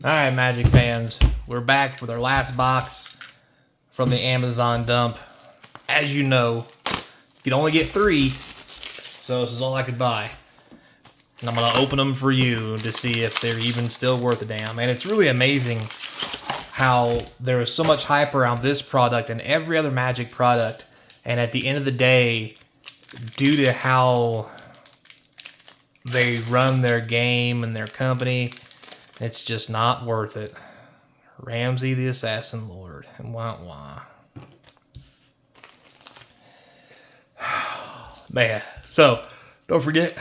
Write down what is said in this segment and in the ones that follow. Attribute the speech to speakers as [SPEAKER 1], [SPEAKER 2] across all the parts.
[SPEAKER 1] Alright, Magic fans, we're back with our last box from the Amazon dump. As you know, you can only get 3, so this is all I could buy. And I'm going to open them for you to see if they're even still worth a damn. And it's really amazing how there is so much hype around this product and every other Magic product. And at the end of the day, due to how they run their game and their company, it's just not worth it. Ramsey the Assassin Lord. And wah wah. Man. So, don't forget,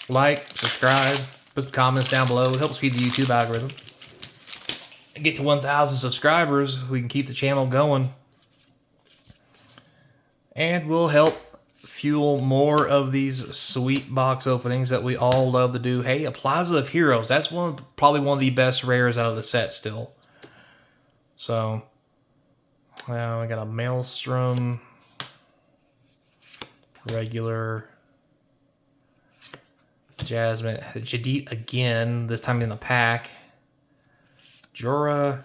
[SPEAKER 1] like, subscribe, put some comments down below. It helps feed the YouTube algorithm. And get to 1,000 subscribers, we can keep the channel going. And we'll help fuel more of these sweet box openings that we all love to do. Hey, a Plaza of Heroes. That's probably one of the best rares out of the set still. So, now we got a Maelstrom, regular, Jasmine, Jadit again, this time in the pack, Jorah,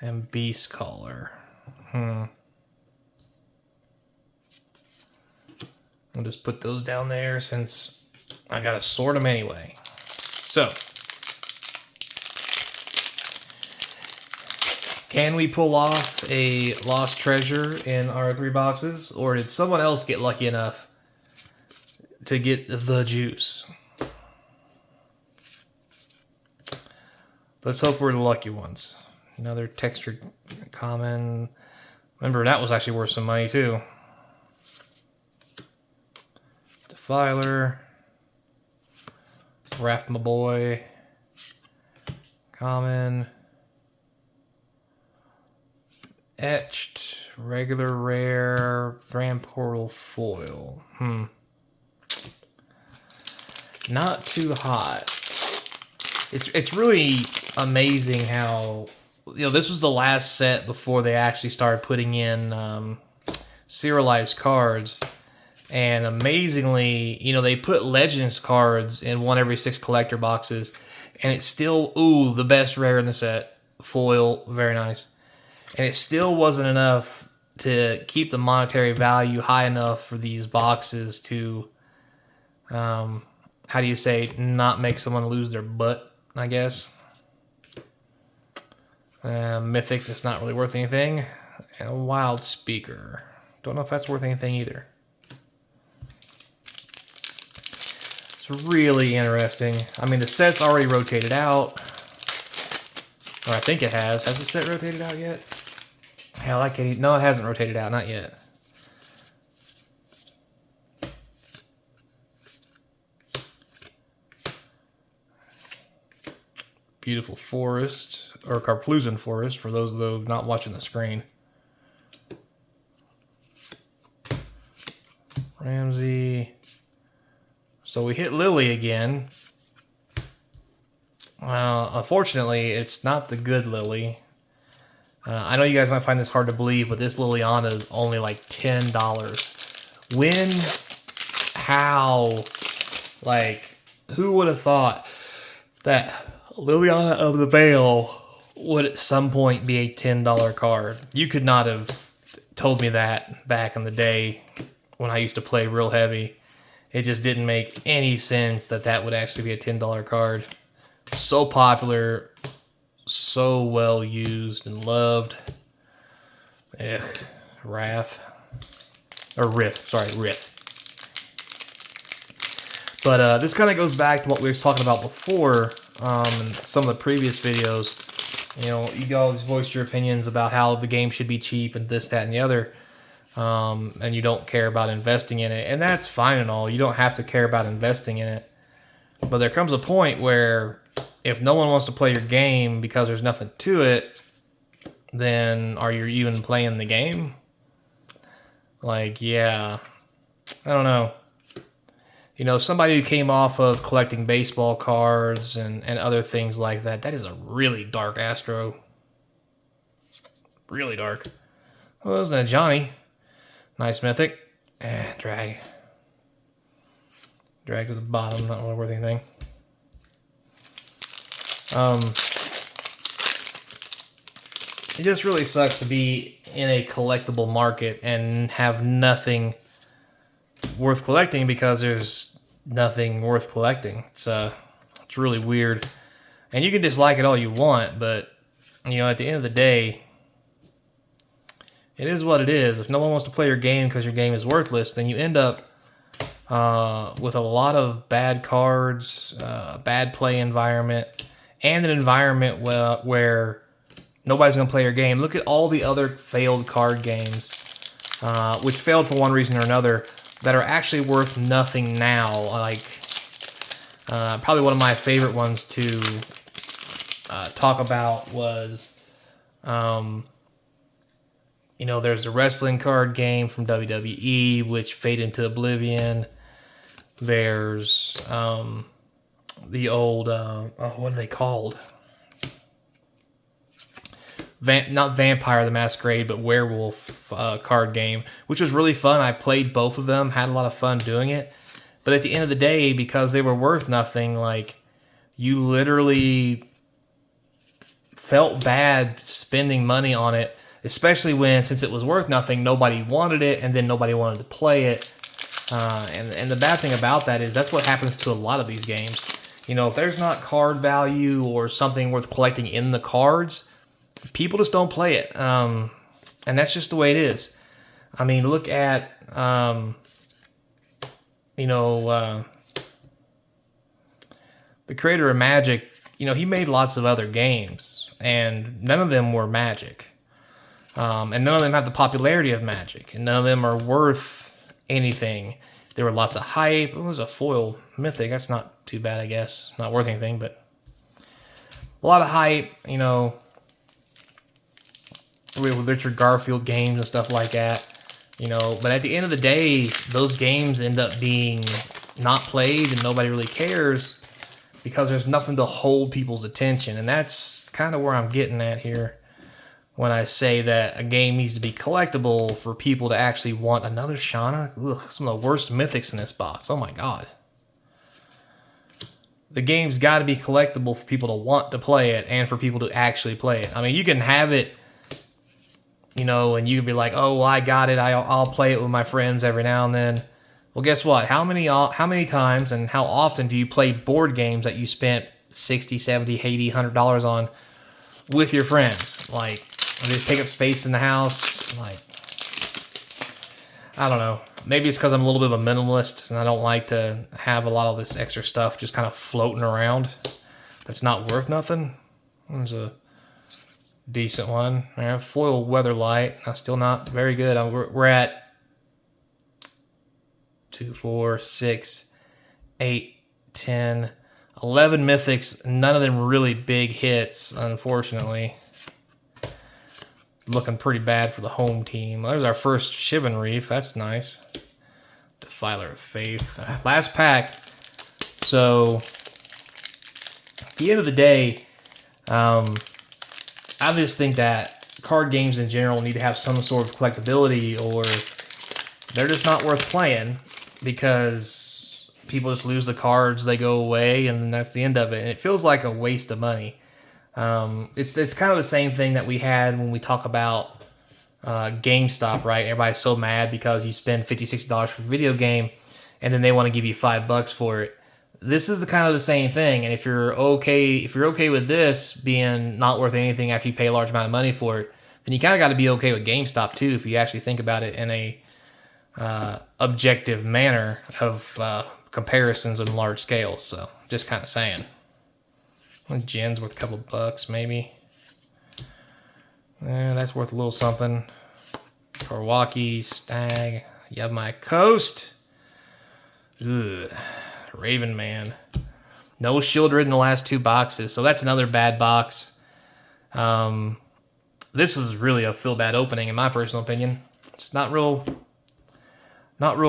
[SPEAKER 1] and Beast Caller. I'll just put those down there since I gotta sort them anyway. So, can we pull off a lost treasure in our 3 boxes? Or did someone else get lucky enough to get the juice? Let's hope we're the lucky ones. Another textured common. Remember, that was actually worth some money too. Defiler. Raft my boy. Common. Etched. Regular rare. Thran Portal foil. Not too hot. It's really amazing how, this was the last set before they actually started putting in serialized cards. And amazingly, they put Legends cards in 1 every 6 collector boxes. And it's still, the best rare in the set. Foil, very nice. And it still wasn't enough to keep the monetary value high enough for these boxes to, how do you say, not make someone lose their butt, I guess. Mythic, that's not really worth anything. And a Wild Speaker. Don't know if that's worth anything either. It's really interesting. I mean, the set's already rotated out. Or I think it has. Has the set rotated out yet? Hell, I can't even... No, it hasn't rotated out. Not yet. Beautiful forest, or Carplusan forest, for those not watching the screen. Ramsey. So we hit Lily again. Unfortunately, it's not the good Lily. I know you guys might find this hard to believe, but this Liliana is only like $10. When? How? Like, who would have thought that Liliana of the Veil would at some point be a $10 card? You could not have told me that back in the day when I used to play real heavy. It just didn't make any sense that that would actually be a $10 card. So popular, so well used and loved. Ugh, Wrath. Or Rift, sorry, Rift. But this kind of goes back to what we were talking about before in some of the previous videos. You guys voiced your opinions about how the game should be cheap and this, that, and the other. And you don't care about investing in it. And that's fine and all. You don't have to care about investing in it. But there comes a point where if no one wants to play your game because there's nothing to it, then are you even playing the game? Like, yeah. I don't know. Somebody who came off of collecting baseball cards and other things like that, that is a really dark Astro. Really dark. Well, isn't that Johnny? Nice Mythic. Drag. Drag to the bottom, not really worth anything. it just really sucks to be in a collectible market and have nothing worth collecting because there's nothing worth collecting. It's really weird. And you can dislike it all you want, but you know, at the end of the day, it is what it is. If no one wants to play your game because your game is worthless, then you end up with a lot of bad cards, bad play environment, and an environment where nobody's going to play your game. Look at all the other failed card games, which failed for one reason or another, that are actually worth nothing now. Like, probably one of my favorite ones to talk about was, you know, there's the wrestling card game from WWE, which faded into oblivion. There's the old, what are they called? Not Vampire the Masquerade, but Werewolf card game, which was really fun. I played both of them, had a lot of fun doing it. But at the end of the day, because they were worth nothing, like, you literally felt bad spending money on it, especially when, since it was worth nothing, nobody wanted it, and then nobody wanted to play it. And the bad thing about that is that's what happens to a lot of these games. You know, if there's not card value or something worth collecting in the cards, people just don't play it. And that's just the way it is. I mean, look at, you know, the creator of Magic. You know, he made lots of other games, and none of them were Magic. And none of them have the popularity of Magic, and none of them are worth anything. There were lots of hype. It was a foil mythic. That's not too bad, I guess. Not worth anything, but a lot of hype, you know, with Richard Garfield games and stuff like that, you know. But at the end of the day, those games end up being not played and nobody really cares because there's nothing to hold people's attention. And that's kind of where I'm getting at here when I say that a game needs to be collectible for people to actually want another Shauna. Ugh, some of the worst mythics in this box. Oh my god. The game's got to be collectible for people to want to play it and for people to actually play it. I mean, you can have it, you know, and you can be like, oh, well, I got it. I'll play it with my friends every now and then. Well, guess what? How many times and how often do you play board games that you spent $60, $70, $80, $100 on with your friends? Like, they just take up space in the house. Like, I don't know. Maybe it's because I'm a little bit of a minimalist and I don't like to have a lot of this extra stuff just kind of floating around that's not worth nothing. There's a decent one. I have foil Weatherlight. That's still not very good. We're at 2, 4, 6, 8, 10, 11 mythics. None of them really big hits, unfortunately. Looking pretty bad for the home team. There's our first Shivan Reef. That's nice. Defiler of Faith. Last pack. So, at the end of the day, I just think that card games in general need to have some sort of collectability, or they're just not worth playing because people just lose the cards, they go away, and that's the end of it. And it feels like a waste of money. It's kind of the same thing that we had when we talk about GameStop, right? Everybody's so mad because you spend $50, $60 for a video game, and then they want to give you $5 for it. This is the kind of the same thing, and if you're okay with this being not worth anything after you pay a large amount of money for it, then you kind of got to be okay with GameStop too, if you actually think about it in a objective manner of comparisons on large scales. So, just kind of saying. Gen's worth a couple bucks, maybe. That's worth a little something. Korwaki, Stag, Yavmai Coast. Ugh. Raven Man. No Shieldred in the last 2 boxes, so that's another bad box. This is really a feel bad opening in my personal opinion. Just not real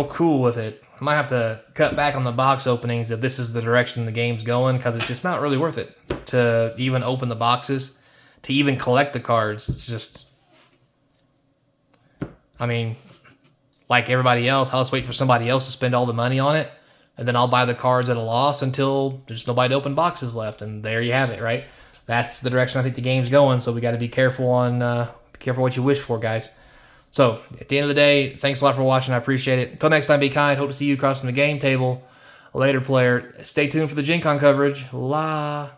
[SPEAKER 1] cool with it. I might have to cut back on the box openings if this is the direction the game's going, because it's just not really worth it to even open the boxes, to even collect the cards. It's just, I mean, like everybody else, I'll just wait for somebody else to spend all the money on it, and then I'll buy the cards at a loss until there's nobody to open boxes left, and there you have it, right? that's the direction I think the game's going. So we got to be careful what you wish for, guys. So at the end of the day, thanks a lot for watching. I appreciate it. Until next time, be kind. Hope to see you across from the game table. Later, player. Stay tuned for the Gen Con coverage. La.